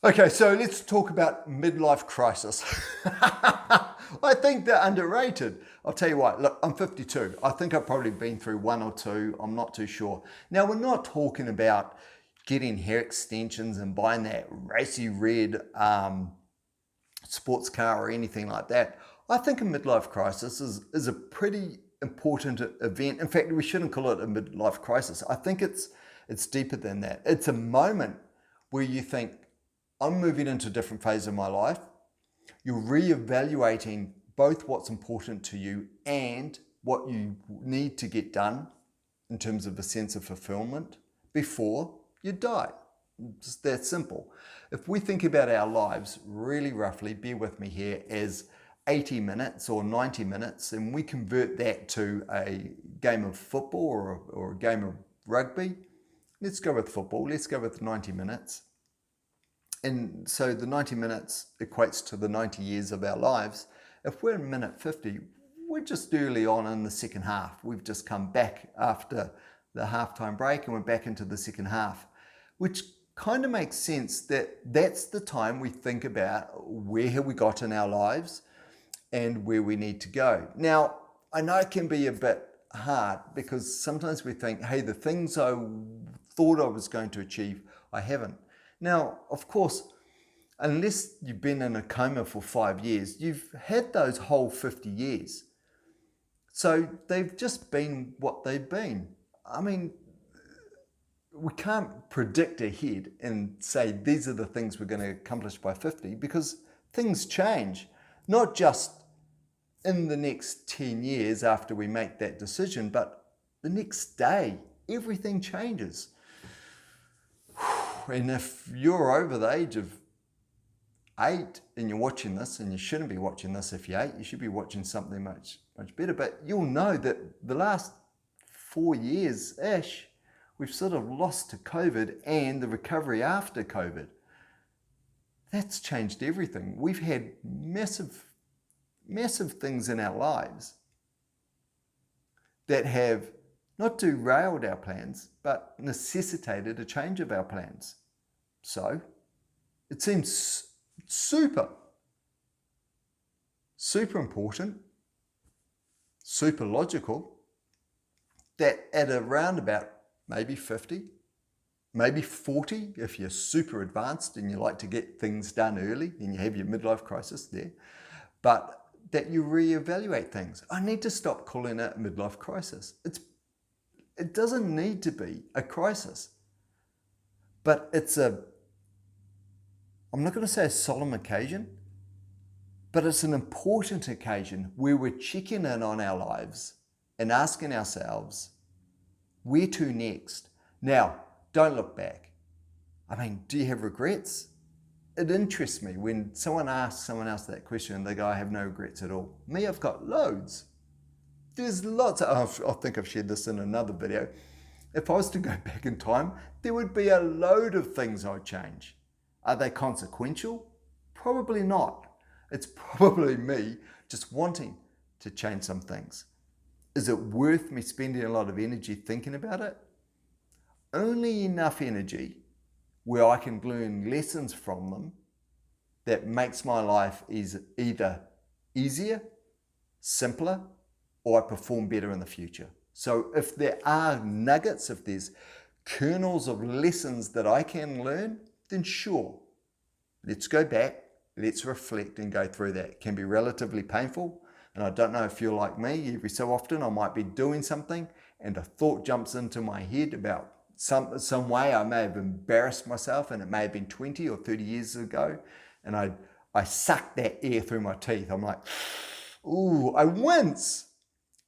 Okay, so let's talk about midlife crisis. I think they're underrated. I'll tell you what, look, I'm 52. I think I've probably been through one or two. I'm not too sure. Now, we're not talking about getting hair extensions and buying that racy red sports car or anything like that. I think a midlife crisis is a pretty important event. In fact, we shouldn't call it a midlife crisis. I think it's deeper than that. It's a moment where you think, I'm moving into a different phase of my life. You're reevaluating both what's important to you and what you need to get done in terms of a sense of fulfillment before you die. Just that simple. If we think about our lives really roughly, bear with me here, as 80 minutes or 90 minutes, and we convert that to a game of football or a game of rugby, let's go with football. Let's go with 90 minutes. And so the 90 minutes equates to the 90 years of our lives. If we're in minute 50, we're just early on in the second half. We've just come back after the halftime break and we're back into the second half, which kind of makes sense that that's the time we think about where have we got in our lives and where we need to go. Now, I know it can be a bit hard because sometimes we think, hey, the things I thought I was going to achieve, I haven't. Now, of course, unless you've been in a coma for 5 years, you've had those whole 50 years. So they've just been what they've been. I mean, we can't predict ahead and say these are the things we're going to accomplish by 50 because things change, not just in the next 10 years after we make that decision, but the next day, everything changes. And if you're over the age of 8 and you're watching this, and you shouldn't be watching this if you're 8, you should be watching something much better, but you'll know that the last 4 years-ish, we've sort of lost to COVID and the recovery after COVID. That's changed everything. We've had massive things in our lives that have not derailed our plans, but necessitated a change of our plans. So it seems super important, super logical that at around about maybe 50, maybe 40, if you're super advanced and you like to get things done early and you have your midlife crisis there, but that you reevaluate things. I need to stop calling it a midlife crisis. It doesn't need to be a crisis, but I'm not going to say a solemn occasion, but it's an important occasion where we're checking in on our lives and asking ourselves, where to next? Now, don't look back. I mean, do you have regrets? It interests me when someone asks someone else that question and they go, I have no regrets at all. Me, I've got loads. There's lots of, I think I've shared this in another video. If I was to go back in time, there would be a load of things I'd change. Are they consequential? Probably not. It's probably me just wanting to change some things. Is it worth me spending a lot of energy thinking about it? Only enough energy where I can learn lessons from them that makes my life either easier, simpler, or I perform better in the future. So if there are nuggets, if there's kernels of lessons that I can learn, then sure, let's go back, let's reflect and go through that. It can be relatively painful, and I don't know if you're like me, every so often I might be doing something and a thought jumps into my head about some way I may have embarrassed myself, and it may have been 20 or 30 years ago, and I suck that air through my teeth. I'm like, ooh, I wince.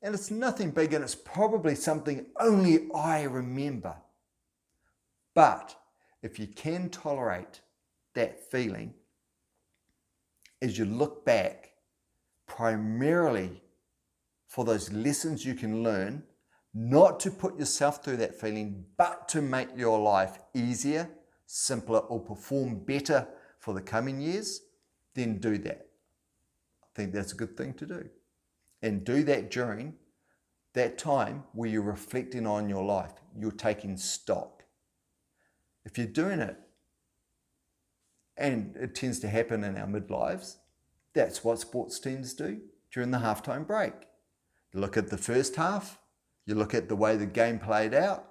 And it's nothing big, and it's probably something only I remember. But if you can tolerate that feeling, as you look back, primarily for those lessons you can learn, not to put yourself through that feeling, but to make your life easier, simpler, or perform better for the coming years, then do that. I think that's a good thing to do. And do that during that time where you're reflecting on your life, you're taking stock. If you're doing it and it tends to happen in our midlives, that's what sports teams do during the halftime break. You look at the first half, you look at the way the game played out,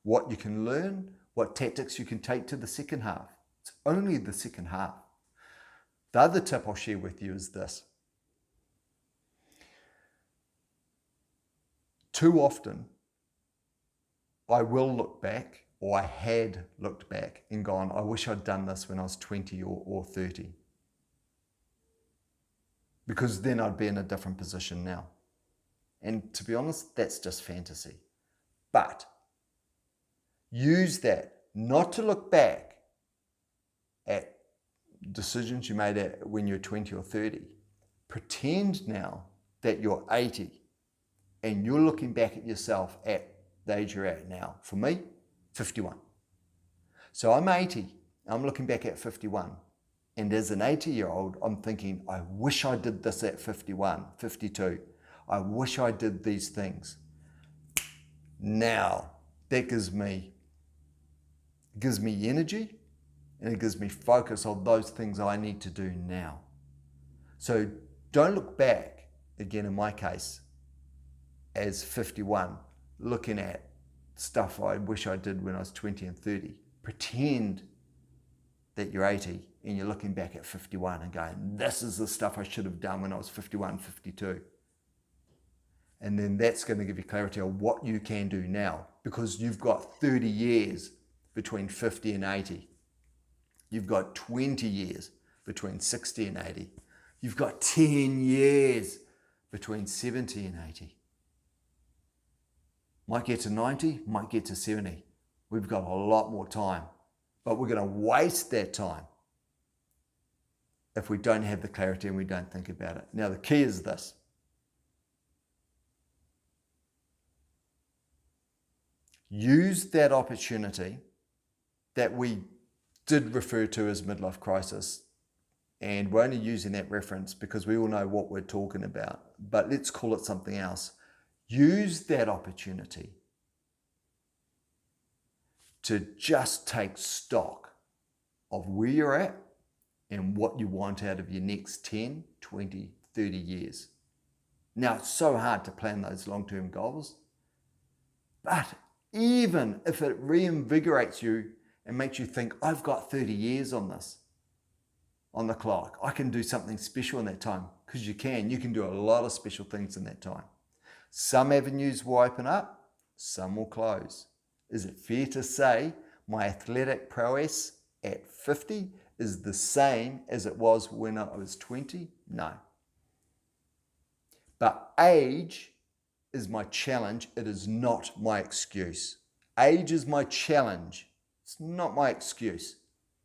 what you can learn, what tactics you can take to the second half. It's only the second half. The other tip I'll share with you is this. Too often, I will look back, or I had looked back and gone, I wish I'd done this when I was 20 or 30. Because then I'd be in a different position now. And to be honest, that's just fantasy. But use that not to look back at decisions you made when you're 20 or 30. Pretend now that you're 80 and you're looking back at yourself at the age you're at now. For me, 51. So I'm 80, I'm looking back at 51. And as an 80-year-old, I'm thinking, I wish I did this at 51, 52. I wish I did these things. Now, that gives me energy, and it gives me focus on those things I need to do now. So don't look back, again in my case, as 51, looking at stuff I wish I did when I was 20 and 30. Pretend that you're 80 and you're looking back at 51 and going, this is the stuff I should have done when I was 51, 52. And then that's going to give you clarity on what you can do now, because you've got 30 years between 50 and 80. You've got 20 years between 60 and 80. You've got 10 years between 70 and 80. Might get to 90, might get to 70. We've got a lot more time, but we're going to waste that time if we don't have the clarity and we don't think about it. Now, the key is this. Use that opportunity that we did refer to as midlife crisis, and we're only using that reference because we all know what we're talking about, but let's call it something else. Use that opportunity to just take stock of where you're at and what you want out of your next 10, 20, 30 years. Now, it's so hard to plan those long-term goals, but even if it reinvigorates you and makes you think, I've got 30 years on this, on the clock, I can do something special in that time, because you can do a lot of special things in that time. Some avenues will open up, some will close. Is it fair to say my athletic prowess at 50 is the same as it was when I was 20? No. But age is my challenge. It is not my excuse. Age is my challenge. It's not my excuse.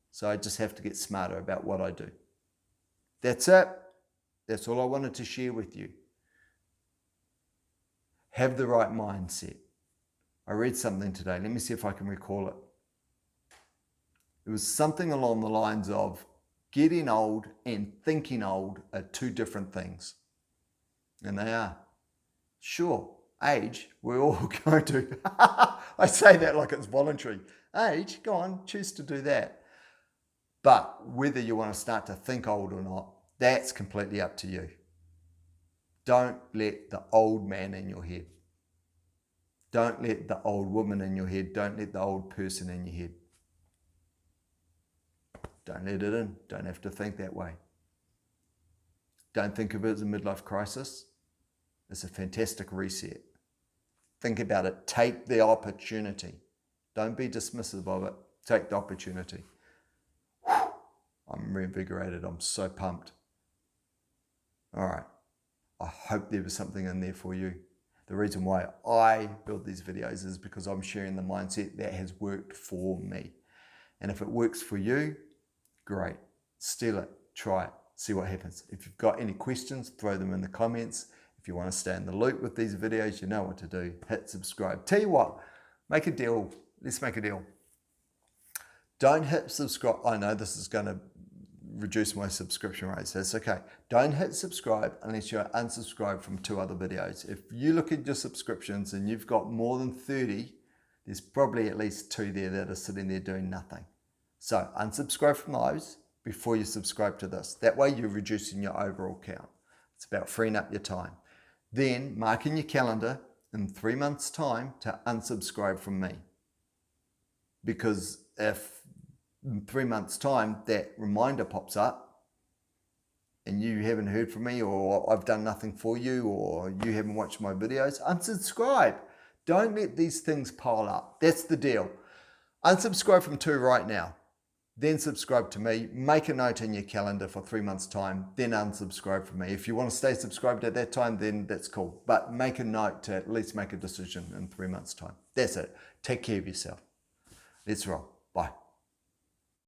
So I just have to get smarter about what I do. That's it. That's all I wanted to share with you. Have the right mindset. I read something today. Let me see if I can recall it. It was something along the lines of getting old and thinking old are two different things. And they are. Sure, age, we're all going to. I say that like it's voluntary. Age, go on, choose to do that. But whether you want to start to think old or not, that's completely up to you. Don't let the old man in your head. Don't let the old woman in your head. Don't let the old person in your head. Don't let it in. Don't have to think that way. Don't think of it as a midlife crisis. It's a fantastic reset. Think about it. Take the opportunity. Don't be dismissive of it. Take the opportunity. I'm reinvigorated. I'm so pumped. All right. I hope there was something in there for you. The reason why I build these videos is because I'm sharing the mindset that has worked for me. And if it works for you, great. Steal it. Try it. See what happens. If you've got any questions, throw them in the comments. If you want to stay in the loop with these videos, you know what to do. Hit subscribe. Tell you what, make a deal. Let's make a deal. Don't hit subscribe. I know this is going to reduce my subscription rates. That's okay. Don't hit subscribe unless you're unsubscribed from 2 other videos. If you look at your subscriptions and you've got more than 30, there's probably at least 2 there that are sitting there doing nothing. So unsubscribe from those before you subscribe to this. That way you're reducing your overall count. It's about freeing up your time. Then mark in your calendar in 3 months' time to unsubscribe from me. Because if in 3 months' time that reminder pops up and you haven't heard from me, or I've done nothing for you, or you haven't watched my videos, unsubscribe. Don't let these things pile up. That's the deal. Unsubscribe from 2 right now. Then subscribe to me. Make a note in your calendar for 3 months' time. Then unsubscribe from me. If you want to stay subscribed at that time, then that's cool. But make a note to at least make a decision in 3 months' time. That's it. Take care of yourself. Let's roll. Bye.